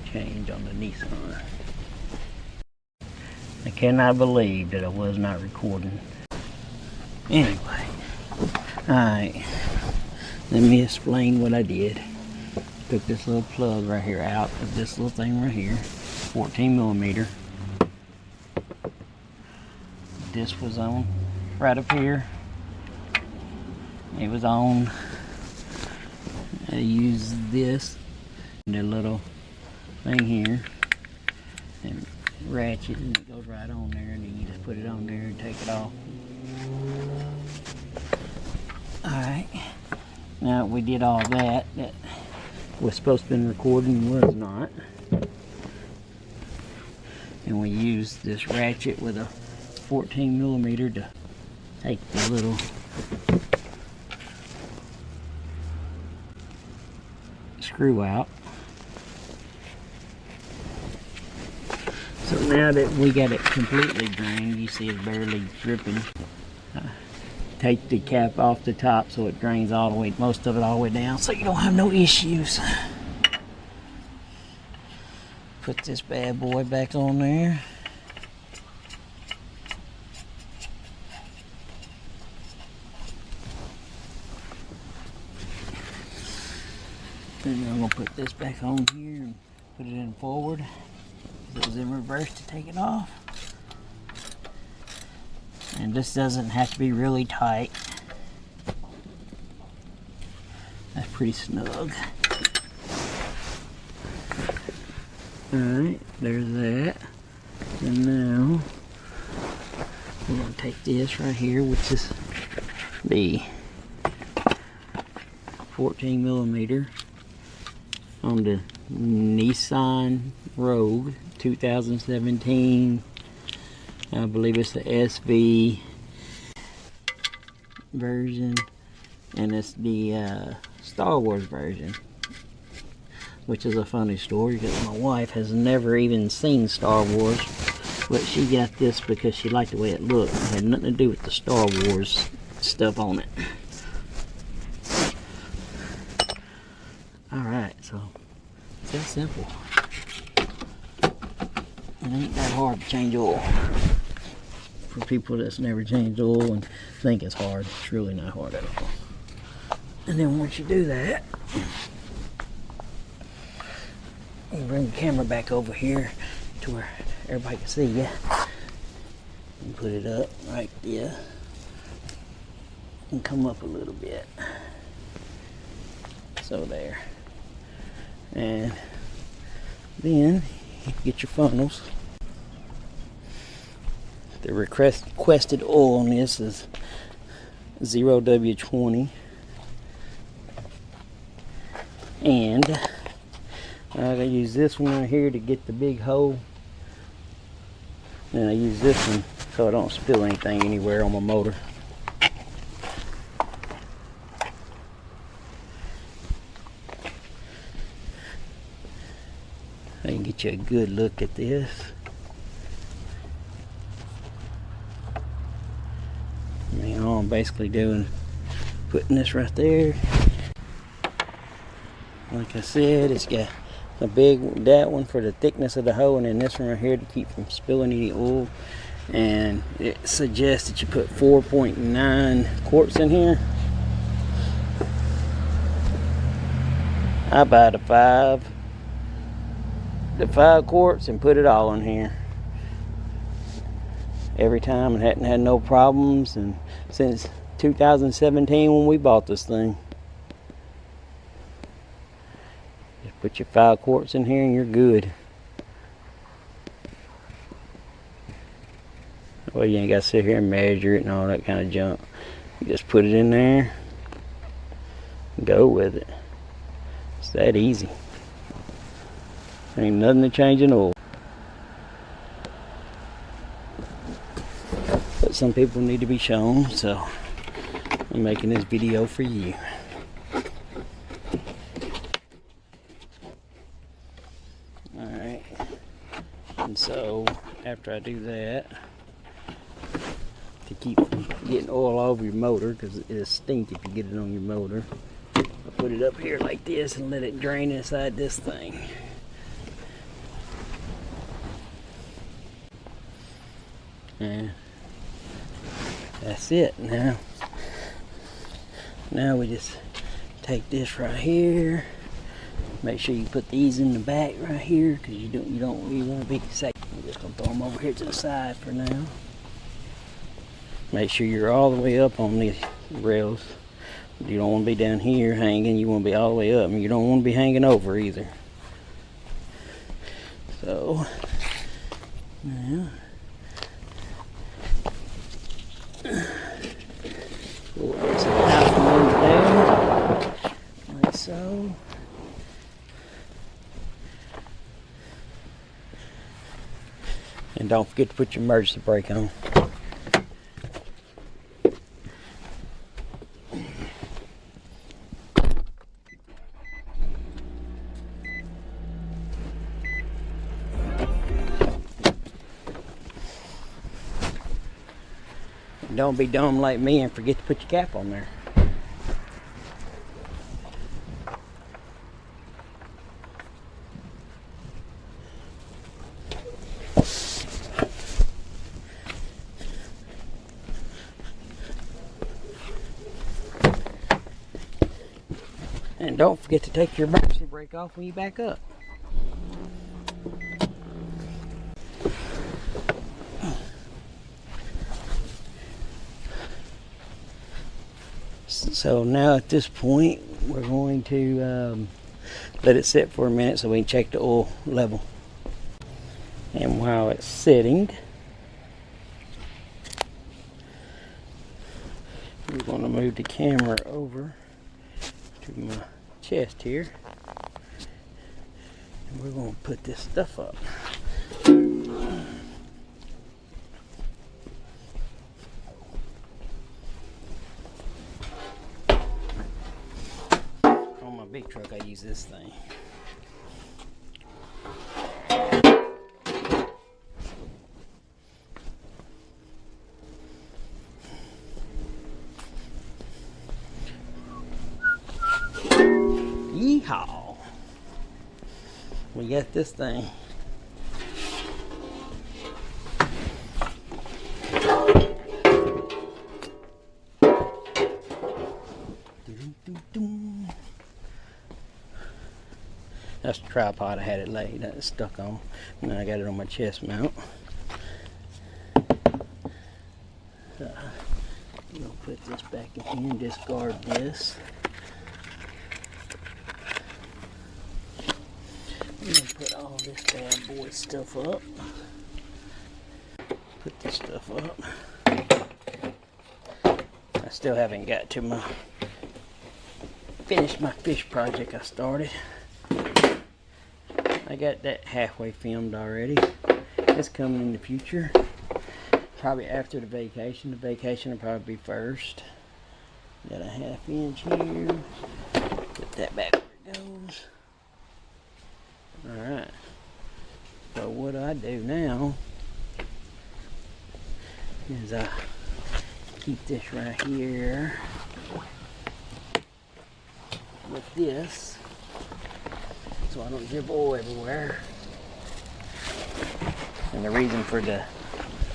change on the Nissan. I cannot believe that I was not recording. Anyway, alright, let me explain what I did. Took this little plug right here out of this little thing right here, 14mm. This was on right up here. It was on. I used this, the little thing here, and ratchet, and it goes right on there, and then you just put it on there and take it off. Alright, now we did all that was supposed to be recording, was not. And we used this ratchet with a 14mm to take the little screw out. So now that we got it completely drained, you see it's barely dripping. Take the cap off the top so it drains all the way, most of it all the way down, so you don't have no issues. Put this bad boy back on there. Then I'm gonna put this back on here and put it in forward. It was in reverse to take it off. And this doesn't have to be really tight. That's pretty snug. Alright, there's that. And now we're going to take this right here, which is the 14mm on the Nissan Rogue 2017. I believe it's the SV version, and it's the Star Wars version, which is a funny story because my wife has never even seen Star Wars, but she got this because she liked the way it looked. It had nothing to do with the Star Wars stuff on it. Alright, so it's that simple. It ain't that hard to change oil. For people that's never changed oil and think it's hard, it's really not hard at all. And then once you do that, you bring the camera back over here to where everybody can see you. And put it up right there. And come up a little bit. So there. And then you get your funnels. The requested oil on this is 0W20, and I use this one right here to get the big hole, and I use this one so I don't spill anything anywhere on my motor. I can get you a good look at this. All I'm basically doing, putting this right there. Like I said, it's got a big, that one for the thickness of the hole, and then this one right here to keep from spilling any oil. And it suggests that you put 4.9 quarts in here. I buy the 5 quarts and put it all in here every time, and hadn't had no problems, and since 2017 when we bought this thing. Just put your 5 quarts in here and you're good. Well, you ain't got to sit here and measure it and all that kind of junk. You just put it in there and go with it. It's that easy. Ain't nothing to change in oil. But some people need to be shown, so I'm making this video for you. Alright, and so after I do that, to keep from getting oil all over your motor, because it'll stink if you get it on your motor, I put it up here like this and let it drain inside this thing. And that's it. Now we just take this right here. Make sure you put these in the back right here, because you want to be safe. I'm just gonna throw them over here to the side for now. Make sure you're all the way up on these rails. You don't want to be down here hanging. You want to be all the way up, and you don't want to be hanging over either. So now pull this out from under there, like so. And don't forget to put your emergency brake on. Don't be dumb like me and forget to put your cap on there. And don't forget to take your emergency brake off when you back up. So now at this point, we're going to let it sit for a minute so we can check the oil level. And while it's sitting, we're going to move the camera over to my chest here. And we're going to put this stuff up. On my big truck, I use this thing. Yeehaw! We got this thing. That's the tripod I had it laid. That's stuck on. And then I got it on my chest mount. So I'm gonna put this back in here and discard this. I'm gonna put all this bad boy stuff up. Put this stuff up. I still haven't got to finished my fish project I started. I got that halfway filmed already. It's coming in the future. Probably after the vacation. The vacation will probably be first. Got a 1/2 inch here. Put that back where it goes. Alright. So what I do now is I keep this right here with this, so I don't drip oil everywhere. And the reason for the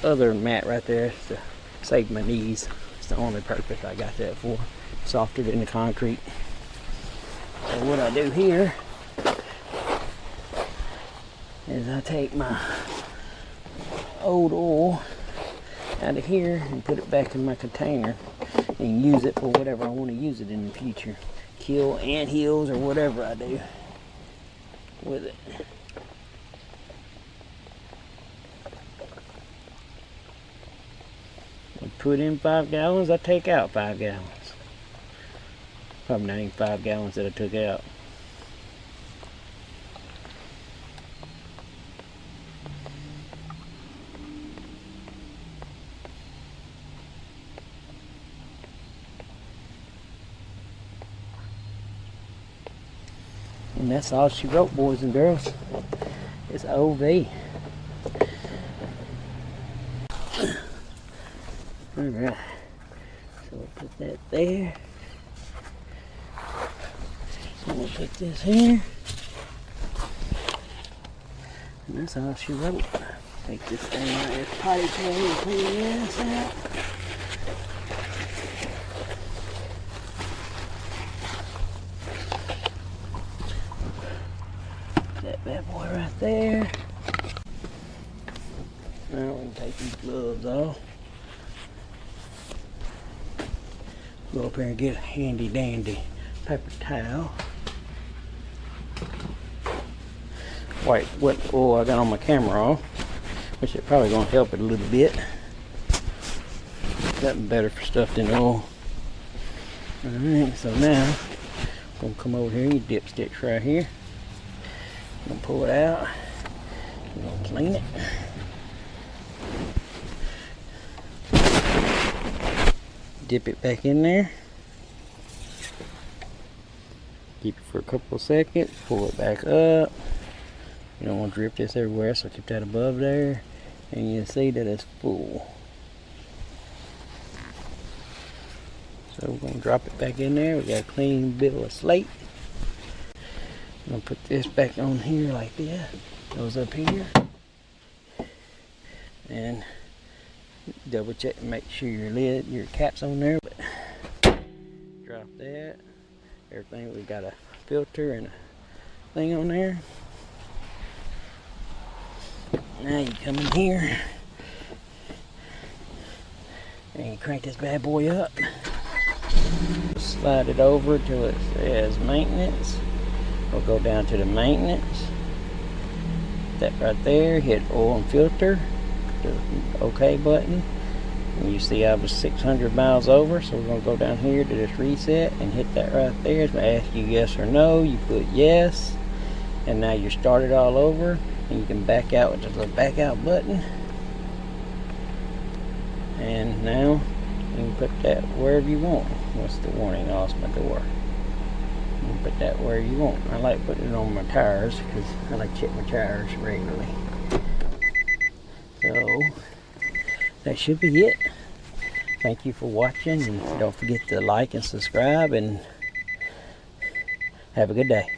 other mat right there is to save my knees. It's the only purpose I got that for. Softer than the concrete. So what I do here is I take my old oil out of here and put it back in my container and use it for whatever I want to use it in the future. Kill anthills or whatever I do with it. I put in 5 gallons, I take out 5 gallons. Probably not even 5 gallons that I took out. And that's all she wrote, boys and girls. It's OV. Alright. So we'll put that there. And we'll put this here. And that's all she wrote. Take this thing out of this potty tray and clean this out. That bad boy right there. Now we can take these gloves off. Go up here and get a handy dandy paper towel. White wet oil I got on my camera off, which is probably gonna help it a little bit. Nothing better for stuff than oil. Alright, so now I'm gonna come over here, your dipsticks right here. I'm gonna pull it out. I'm gonna clean it. Dip it back in there. Keep it for a couple of seconds. Pull it back up. You don't want to drip this everywhere, so keep that above there. And you see that it's full. So we're going to drop it back in there. We got a clean bill of slate. I'm going to put this back on here like this. Goes up here. And double check and make sure your lid, your cap's on there. But drop that. Everything, we got a filter and a thing on there. Now you come in here and you crank this bad boy up. Slide it over till it says maintenance. We'll go down to the maintenance. That right there, hit oil and filter. The OK button, and you see I was 600 miles over, so we're going to go down here to this reset and hit that right there. It's going to ask you yes or no. You put yes, and now you're started all over, and you can back out with this little back out button. And now you can put that wherever you want. What's the warning? I lost my door. You can put that where you want. I like putting it on my tires because I like to check my tires regularly. So that should be it. Thank you for watching, and don't forget to like and subscribe, and have a good day.